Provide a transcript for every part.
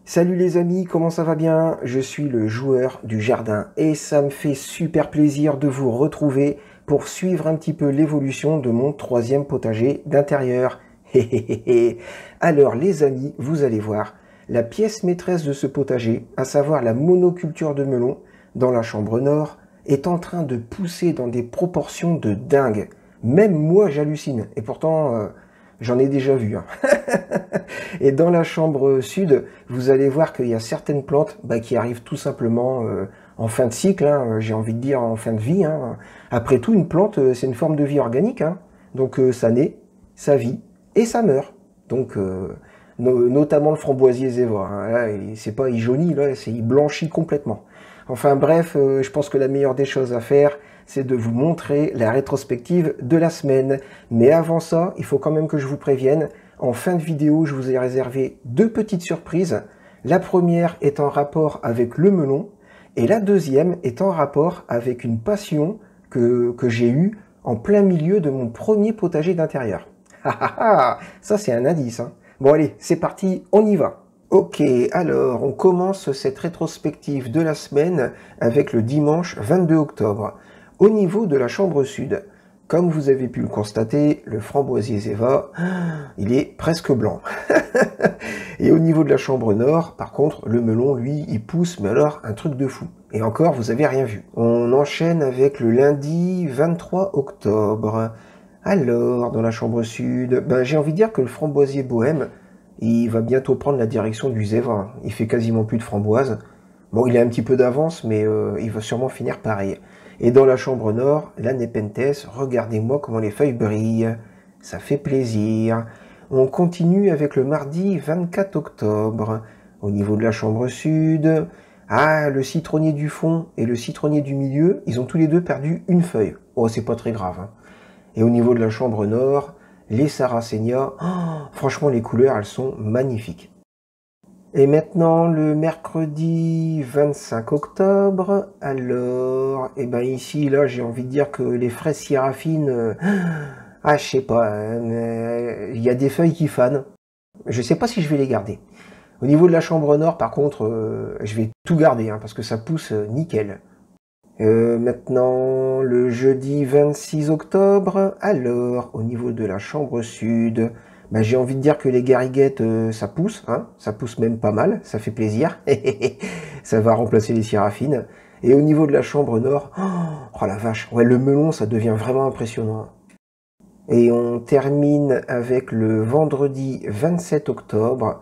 Salut les amis, comment ça va bien? Je suis le joueur du jardin et ça me fait super plaisir de vous retrouver pour suivre un petit peu l'évolution de mon troisième potager d'intérieur. Alors les amis, vous allez voir, la pièce maîtresse de ce potager, à savoir la monoculture de melons dans la chambre nord, est en train de pousser dans des proportions de dingue. Même moi j'hallucine et pourtant j'en ai déjà vu, hein. Et dans la chambre sud, vous allez voir qu'il y a certaines plantes qui arrivent tout simplement en fin de cycle, hein, j'ai envie de dire en fin de vie, hein. Après tout, une plante, c'est une forme de vie organique, hein. Donc ça naît, ça vit et ça meurt. Donc notamment le framboisier zéva, hein. Là, c'est pas il jaunit, là, c'est il blanchit complètement. Enfin bref, je pense que la meilleure des choses à faire, c'est de vous montrer la rétrospective de la semaine. Mais avant ça, il faut quand même que je vous prévienne. En fin de vidéo, je vous ai réservé deux petites surprises. La première est en rapport avec le melon et la deuxième est en rapport avec une passion que j'ai eue en plein milieu de mon premier potager d'intérieur. Ça c'est un indice, hein. Bon allez, c'est parti, on y va. Ok, alors on commence cette rétrospective de la semaine avec le dimanche 22 octobre. Au niveau de la chambre sud, comme vous avez pu le constater, le framboisier zéva, il est presque blanc. Et au niveau de la chambre nord, par contre, le melon, lui, il pousse, mais alors un truc de fou. Et encore, vous avez rien vu. On enchaîne avec le lundi 23 octobre. Alors, dans la chambre sud, j'ai envie de dire que le framboisier bohème, il va bientôt prendre la direction du zéva. Il fait quasiment plus de framboises. Bon, il a un petit peu d'avance, mais il va sûrement finir pareil. Et dans la chambre nord, la Nepenthes, regardez-moi comment les feuilles brillent. Ça fait plaisir. On continue avec le mardi 24 octobre. Au niveau de la chambre sud, le citronnier du fond et le citronnier du milieu, ils ont tous les deux perdu une feuille. Oh, c'est pas très grave, hein. Et au niveau de la chambre nord, les sarracénias, franchement les couleurs, elles sont magnifiques. Et maintenant, le mercredi 25 octobre, alors, ici, là, j'ai envie de dire que les fraises Syrafine, je sais pas, hein, il y a des feuilles qui fanent. Je sais pas si je vais les garder. Au niveau de la chambre nord, par contre, je vais tout garder, hein, parce que ça pousse nickel. Maintenant, le jeudi 26 octobre, alors, au niveau de la chambre sud, j'ai envie de dire que les gariguettes, ça pousse, hein, ça pousse même pas mal, ça fait plaisir. Ça va remplacer les syrafines. Et au niveau de la chambre nord, oh la vache, ouais, le melon, ça devient vraiment impressionnant. Et on termine avec le vendredi 27 octobre,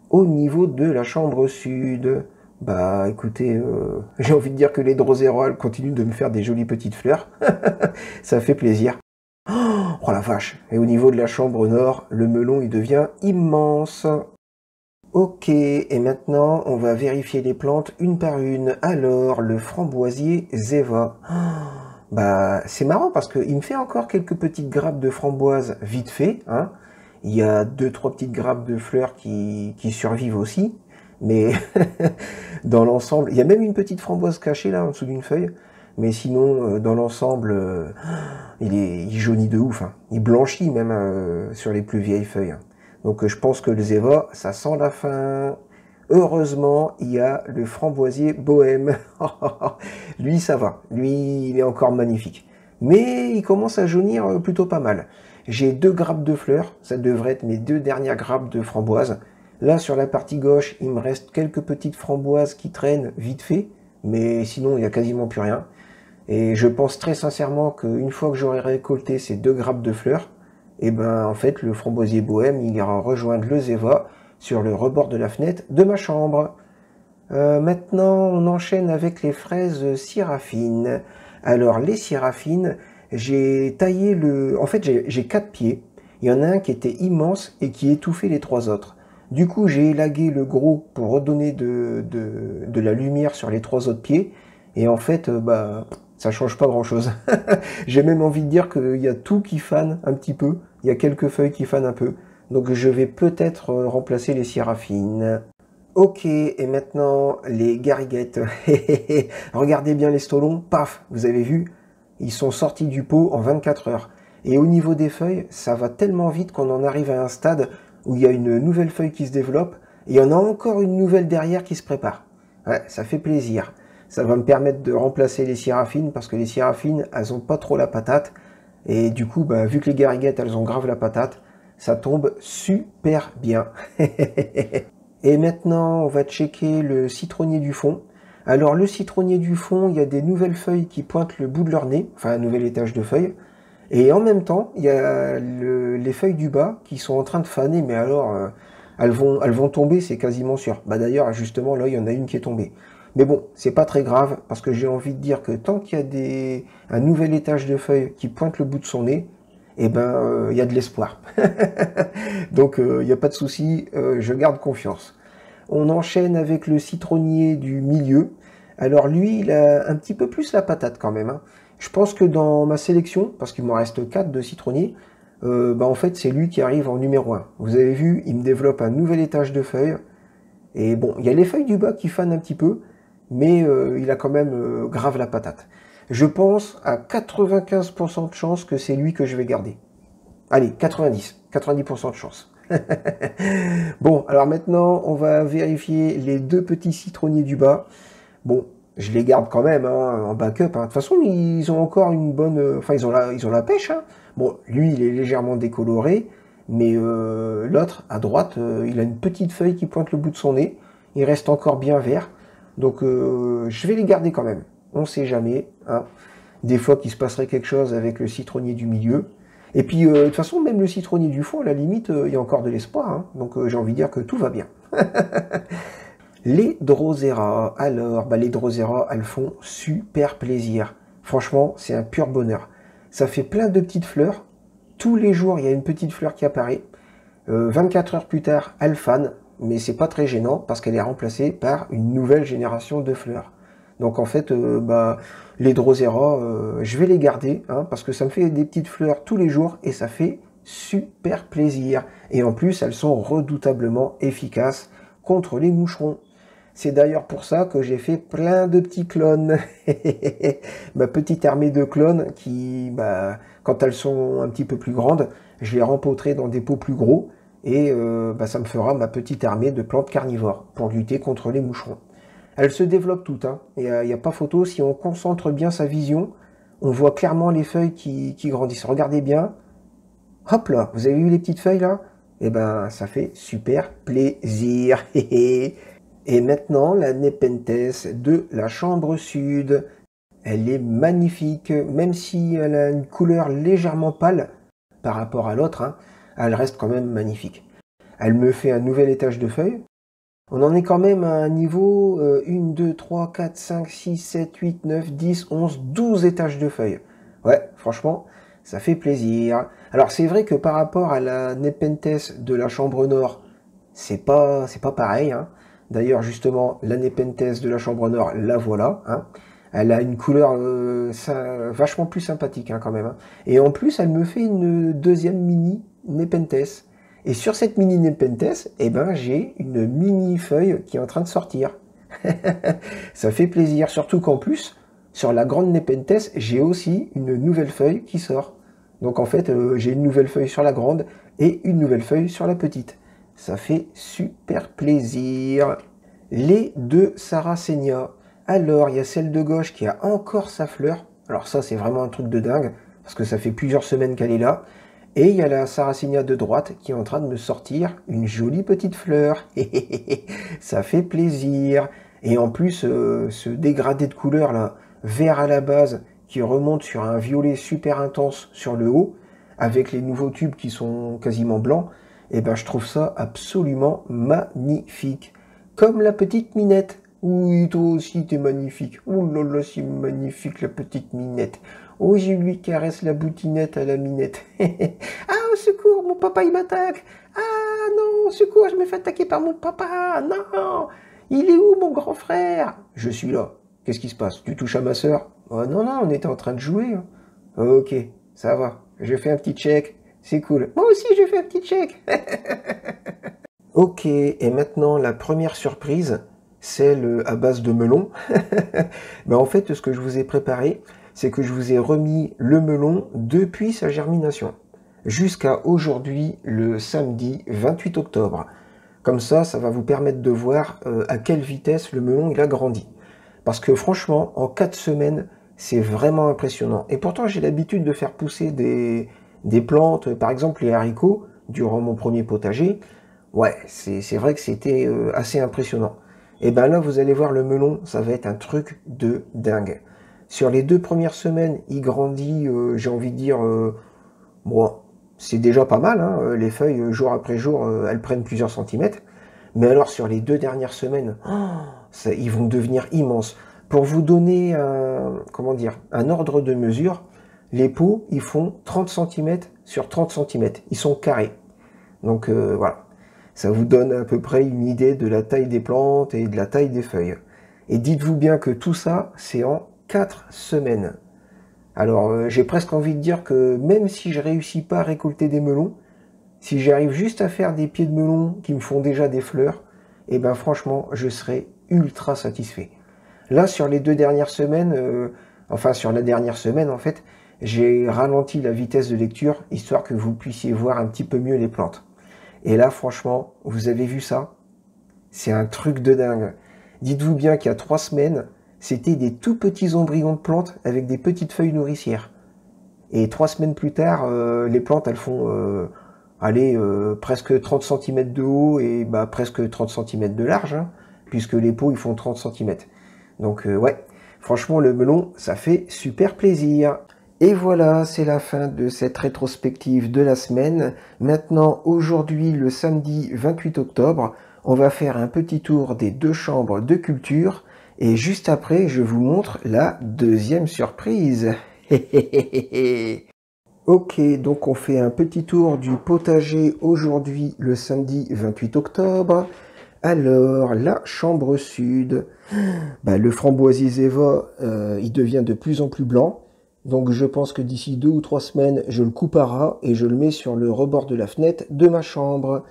au niveau de la chambre sud. Écoutez, j'ai envie de dire que les drosérolles continuent de me faire des jolies petites fleurs. Ça fait plaisir. Oh la vache. Et au niveau de la chambre nord, le melon, il devient immense. Ok, et maintenant, on va vérifier les plantes une par une. Alors, le framboisier zéva. C'est marrant parce qu'il me fait encore quelques petites grappes de framboises vite fait, hein. Il y a 2-3 petites grappes de fleurs qui survivent aussi. Mais dans l'ensemble, il y a même une petite framboise cachée là en dessous d'une feuille. Mais sinon, dans l'ensemble, il jaunit de ouf, hein. Il blanchit même sur les plus vieilles feuilles. Donc je pense que le zéva, ça sent la fin. Heureusement, il y a le framboisier bohème. Lui, ça va. Lui, il est encore magnifique. Mais il commence à jaunir plutôt pas mal. J'ai 2 grappes de fleurs. Ça devrait être mes 2 dernières grappes de framboises. Là, sur la partie gauche, il me reste quelques petites framboises qui traînent vite fait, mais sinon, il n'y a quasiment plus rien. Et je pense très sincèrement qu'une fois que j'aurai récolté ces 2 grappes de fleurs, en fait, le framboisier bohème, il ira rejoindre le zéva sur le rebord de la fenêtre de ma chambre. Maintenant, on enchaîne avec les fraises Syrafine. Alors, les Syrafine, j'ai taillé le... En fait, j'ai 4 pieds. Il y en a un qui était immense et qui étouffait les 3 autres. Du coup, j'ai élagué le gros pour redonner de la lumière sur les 3 autres pieds. Et en fait, ça change pas grand-chose. J'ai même envie de dire qu'il y a tout qui fane un petit peu. Il y a quelques feuilles qui fanent un peu. Donc je vais peut-être remplacer les syrafines. Ok, et maintenant, les gariguettes. Regardez bien les stolons. Paf, vous avez vu? Ils sont sortis du pot en 24 heures. Et au niveau des feuilles, ça va tellement vite qu'on en arrive à un stade où il y a une nouvelle feuille qui se développe il y en a encore une nouvelle derrière qui se prépare. Ouais, ça fait plaisir. Ça va me permettre de remplacer les Seraphines, parce que les Seraphines, elles ont pas trop la patate. Et du coup, bah, vu que les Gariguettes, elles ont grave la patate, ça tombe super bien. Et maintenant, on va checker le citronnier du fond. Alors, le citronnier du fond, il y a des nouvelles feuilles qui pointent le bout de leur nez, enfin un nouvel étage de feuilles. Et en même temps, il y a les feuilles du bas qui sont en train de faner, mais alors, elles vont tomber, c'est quasiment sûr. Bah d'ailleurs, justement, là, il y en a une qui est tombée. Mais bon, c'est pas très grave, parce que j'ai envie de dire que tant qu'il y a un nouvel étage de feuilles qui pointe le bout de son nez, eh ben, il y a de l'espoir. Donc, il n'y a pas de souci, je garde confiance. On enchaîne avec le citronnier du milieu. Alors lui, il a un petit peu plus la patate quand même, hein. Je pense que dans ma sélection, parce qu'il m'en reste 4 de citronniers, bah en fait c'est lui qui arrive en numéro 1. Vous avez vu, il me développe un nouvel étage de feuilles. Et bon, il y a les feuilles du bas qui fanent un petit peu, mais il a quand même grave la patate. Je pense à 95% de chance que c'est lui que je vais garder. Allez, 90% de chance. Bon, alors maintenant, on va vérifier les 2 petits citronniers du bas. Bon, je les garde quand même hein, en backup. Hein. De toute façon, ils ont encore une bonne... Enfin, ils ont la pêche. Hein. Bon, lui, il est légèrement décoloré, mais l'autre, à droite, il a une petite feuille qui pointe le bout de son nez. Il reste encore bien vert. Donc, je vais les garder quand même. On ne sait jamais. Hein. Des fois qu'il se passerait quelque chose avec le citronnier du milieu. Et puis, de toute façon, même le citronnier du fond, à la limite, il y a encore de l'espoir. Hein. Donc, j'ai envie de dire que tout va bien. Les Drosera, alors, bah, les Drosera, elles font super plaisir. Franchement, c'est un pur bonheur. Ça fait plein de petites fleurs. Tous les jours, il y a une petite fleur qui apparaît. 24 heures plus tard, elle fane, mais c'est pas très gênant parce qu'elle est remplacée par une nouvelle génération de fleurs. Donc en fait, bah, les Drosera, je vais les garder hein, parce que ça me fait des petites fleurs tous les jours et ça fait super plaisir. Et en plus, elles sont redoutablement efficaces contre les moucherons. C'est d'ailleurs pour ça que j'ai fait plein de petits clones. Ma petite armée de clones qui, bah, quand elles sont un petit peu plus grandes, je les rempoterai dans des pots plus gros et bah, ça me fera ma petite armée de plantes carnivores pour lutter contre les moucherons. Elles se développent toutes, hein. Il n'y a pas photo, si on concentre bien sa vision, on voit clairement les feuilles qui grandissent. Regardez bien, hop là, vous avez vu les petites feuilles là? Eh ben, ça fait super plaisir. Et maintenant, la Nepenthes de la chambre sud. Elle est magnifique, même si elle a une couleur légèrement pâle par rapport à l'autre, hein, elle reste quand même magnifique. Elle me fait un nouvel étage de feuilles. On en est quand même à un niveau 1, 2, 3, 4, 5, 6, 7, 8, 9, 10, 11, 12 étages de feuilles. Ouais, franchement, ça fait plaisir. Alors c'est vrai que par rapport à la Nepenthes de la chambre nord, c'est pas pareil, hein. D'ailleurs, justement, la Nepenthes de la chambre nord, la voilà. Hein. Elle a une couleur vachement plus sympathique hein, quand même. Hein. Et en plus, elle me fait une deuxième mini Nepenthes. Et sur cette mini Nepenthes, eh ben, j'ai une mini feuille qui est en train de sortir. Ça fait plaisir, surtout qu'en plus, sur la grande Nepenthes, j'ai aussi une nouvelle feuille qui sort. Donc en fait, j'ai une nouvelle feuille sur la grande et une nouvelle feuille sur la petite. Ça fait super plaisir. Les 2 Sarracenia. Alors, il y a celle de gauche qui a encore sa fleur. Alors ça, c'est vraiment un truc de dingue, parce que ça fait plusieurs semaines qu'elle est là. Et il y a la Sarracenia de droite qui est en train de me sortir une jolie petite fleur. Ça fait plaisir. Et en plus, ce dégradé de couleur là, vert à la base, qui remonte sur un violet super intense sur le haut, avec les nouveaux tubes qui sont quasiment blancs, et ben je trouve ça absolument magnifique. Comme la petite Minette. Oui, toi aussi t'es magnifique. Oh là là, c'est magnifique la petite Minette. Oh, je lui caresse la boutinette à la Minette. Ah, au secours, mon papa il m'attaque. Ah non, au secours, je me fais attaquer par mon papa. Non, il est où mon grand frère? Je suis là. Qu'est-ce qui se passe? Tu touches à ma soeur? Oh non, non, on était en train de jouer. Hein. Ok, ça va. Je fais un petit check. C'est cool. Moi aussi, je fais un petit check. Ok, et maintenant, la première surprise, celle à base de melon. Ben, en fait, ce que je vous ai préparé, c'est que je vous ai remis le melon depuis sa germination, jusqu'à aujourd'hui, le samedi 28 octobre. Comme ça va vous permettre de voir à quelle vitesse le melon il a grandi. Parce que franchement, en 4 semaines, c'est vraiment impressionnant. Et pourtant, j'ai l'habitude de faire pousser des plantes, par exemple les haricots, durant mon premier potager. Ouais, c'est vrai que c'était assez impressionnant. Et ben là, vous allez voir le melon, ça va être un truc de dingue. Sur les 2 premières semaines, il grandit, j'ai envie de dire, bon, c'est déjà pas mal, hein, les feuilles, jour après jour, elles prennent plusieurs centimètres. Mais alors, sur les 2 dernières semaines, ils vont devenir immenses. Pour vous donner comment dire, un ordre de mesure, les pots, ils font 30 centimètres sur 30 centimètres. Ils sont carrés. Donc voilà, ça vous donne à peu près une idée de la taille des plantes et de la taille des feuilles. Et dites-vous bien que tout ça, c'est en 4 semaines. Alors j'ai presque envie de dire que même si je réussis pas à récolter des melons, si j'arrive juste à faire des pieds de melon qui me font déjà des fleurs, et ben franchement, je serai ultra satisfait. Là, sur les 2 dernières semaines, enfin sur la dernière semaine en fait, j'ai ralenti la vitesse de lecture, histoire que vous puissiez voir un petit peu mieux les plantes. Et là, franchement, vous avez vu ça? C'est un truc de dingue. Dites-vous bien qu'il y a 3 semaines, c'était des tout petits embryons de plantes avec des petites feuilles nourricières. Et 3 semaines plus tard, les plantes, elles font allez, presque 30 cm de haut et bah, presque 30 cm de large, hein, puisque les pots, ils font 30 cm. Donc ouais, franchement, le melon, ça fait super plaisir. Et voilà, c'est la fin de cette rétrospective de la semaine. Maintenant, aujourd'hui, le samedi 28 octobre, on va faire un petit tour des 2 chambres de culture. Et juste après, je vous montre la deuxième surprise. Ok, donc on fait un petit tour du potager aujourd'hui, le samedi 28 octobre. Alors, la chambre sud, bah, le framboisier Zeva, il devient de plus en plus blanc. Donc je pense que d'ici 2 ou 3 semaines, je le coupe à ras et je le mets sur le rebord de la fenêtre de ma chambre.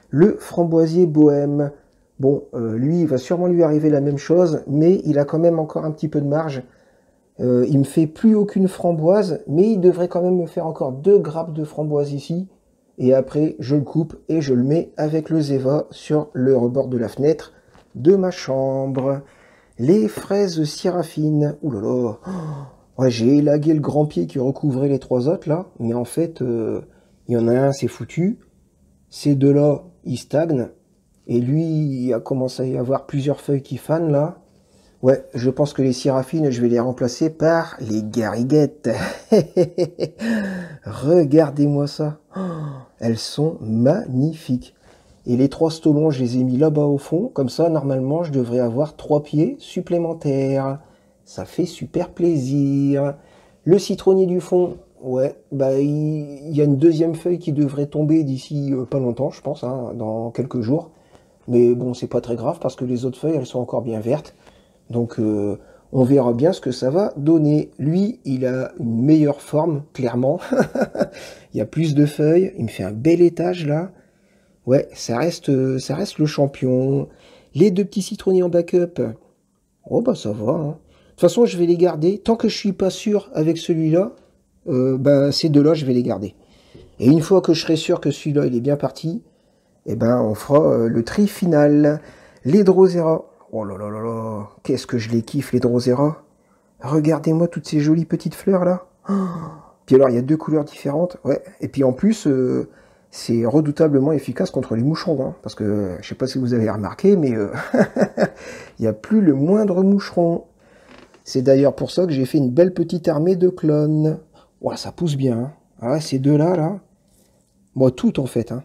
Le framboisier bohème, bon, lui, il va sûrement lui arriver la même chose, mais il a quand même encore un petit peu de marge. Il me fait plus aucune framboise, mais il devrait quand même me faire encore 2 grappes de framboise ici. Et après, je le coupe et je le mets avec le Zeva sur le rebord de la fenêtre de ma chambre. Les fraises Syrafine. Ouh là là. Ouais, j'ai élagué le grand pied qui recouvrait les 3 autres là. Mais en fait, il y en a un, c'est foutu. Ces 2 là, ils stagnent. Et lui, il a commencé à y avoir plusieurs feuilles qui fanent là. Ouais, je pense que les Syrafines, je vais les remplacer par les Gariguettes. Regardez-moi ça. Oh, elles sont magnifiques. Et les 3 stolons, je les ai mis là-bas au fond. Comme ça, normalement, je devrais avoir 3 pieds supplémentaires. Ça fait super plaisir. Le citronnier du fond, ouais, bah il y a une deuxième feuille qui devrait tomber d'ici pas longtemps, je pense, hein, dans quelques jours. Mais bon, c'est pas très grave parce que les autres feuilles, elles sont encore bien vertes. Donc on verra bien ce que ça va donner. Lui, il a une meilleure forme, clairement. Il y a plus de feuilles. Il me fait un bel étage là. Ouais, ça reste le champion. Les 2 petits citronniers en backup. Oh bah ça va, hein. De toute façon, je vais les garder. Tant que je suis pas sûr avec celui-là, bah, ces 2-là, je vais les garder. Et une fois que je serai sûr que celui-là, il est bien parti, eh ben, on fera le tri final. Les Drosera. Oh là là là là, qu'est-ce que je les kiffe, les Drosera. Regardez-moi toutes ces jolies petites fleurs là. Oh. Puis alors, il y a 2 couleurs différentes. Ouais. Et puis en plus, c'est redoutablement efficace contre les moucherons. Hein, parce que, je sais pas si vous avez remarqué, mais il n'y a plus le moindre moucheron. C'est d'ailleurs pour ça que j'ai fait une belle petite armée de clones. Ouais, ça pousse bien. Hein. Ah ouais, ces 2-là, là. Moi, tout en fait. Hein.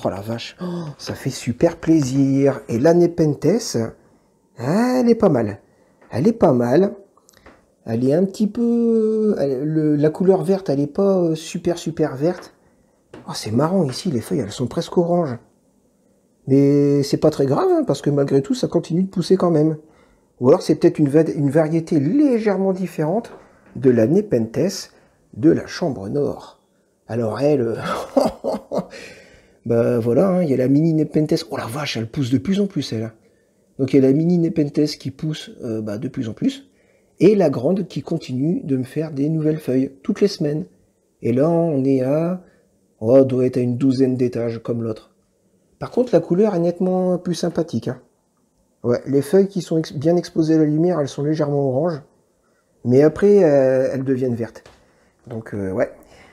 Oh la vache, oh, ça fait super plaisir. Et la Nepenthes, elle est pas mal. Elle est pas mal. Elle est un petit peu... la couleur verte, elle est pas super verte. Oh, c'est marrant ici, les feuilles, elles sont presque oranges. Mais c'est pas très grave, hein, parce que malgré tout, ça continue de pousser quand même. Ou alors c'est peut-être une variété légèrement différente de la Nepenthes de la chambre nord. Alors elle... bah voilà, hein, il y a la mini Nepenthes. Oh la vache, elle pousse de plus en plus, elle. Donc il y a la mini Nepenthes qui pousse bah, de plus en plus. Et la grande qui continue de me faire des nouvelles feuilles toutes les semaines. Et là, on est à... Oh, on doit être à une 12aine d'étages comme l'autre. Par contre, la couleur est nettement plus sympathique. Hein. Ouais, les feuilles qui sont bien exposées à la lumière, elles sont légèrement oranges. Mais après, elles deviennent vertes. Donc, ouais,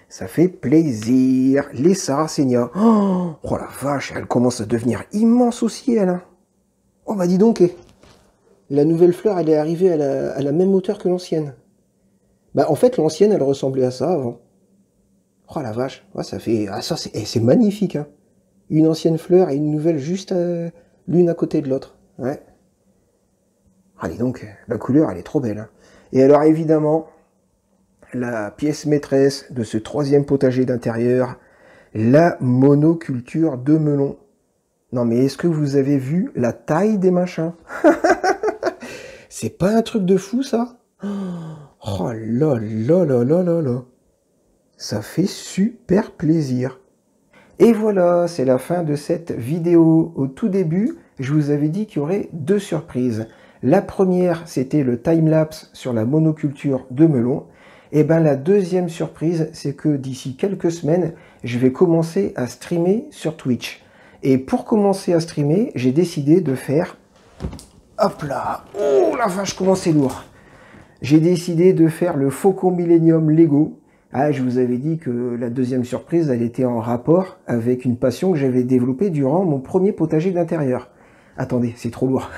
ça fait plaisir. Les Sarracenia. Oh, oh la vache, elle commence à devenir immense aussi, elle. Hein. Oh, bah dis donc, la nouvelle fleur, elle est arrivée à la même hauteur que l'ancienne. Bah, en fait, l'ancienne, elle ressemblait à ça avant. Oh la vache, ouais, ça fait... Ah, ça, c'est magnifique, hein. Une ancienne fleur et une nouvelle juste l'une à côté de l'autre. Ouais. Allez donc, la couleur, elle est trop belle. Hein. Et alors, évidemment, la pièce maîtresse de ce troisième potager d'intérieur, la monoculture de melons. Non mais est-ce que vous avez vu la taille des machins? C'est pas un truc de fou ça? Oh là là là là là là. Ça fait super plaisir. Et voilà, c'est la fin de cette vidéo. Au tout début, je vous avais dit qu'il y aurait deux surprises. La première, c'était le time-lapse sur la monoculture de melons. Et bien la deuxième surprise, c'est que d'ici quelques semaines, je vais commencer à streamer sur Twitch. Et pour commencer à streamer, j'ai décidé de faire... Hop là! Oh la vache, comment c'est lourd! J'ai décidé de faire le Faucon Millenium Lego. Ah, je vous avais dit que la deuxième surprise, elle était en rapport avec une passion que j'avais développée durant mon premier potager d'intérieur. Attendez, c'est trop lourd.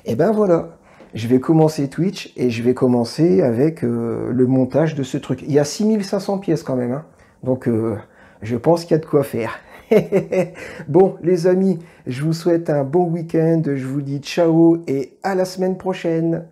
Et ben voilà, je vais commencer Twitch et je vais commencer avec le montage de ce truc. Il y a 6500 pièces quand même, hein. Donc je pense qu'il y a de quoi faire. Bon, les amis, je vous souhaite un bon week-end, je vous dis ciao et à la semaine prochaine.